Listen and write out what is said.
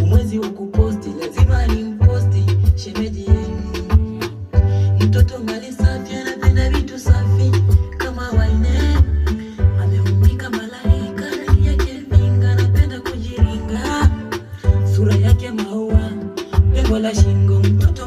Umwezi wa kuposti lazima nimposti shemeji yenu. Mtoto mali safi anapenda vitu safi kama waine. Ameumbika malaika rangi yake vinga anapenda kujiringa. Sura yake maua, pengo la shingo mtoto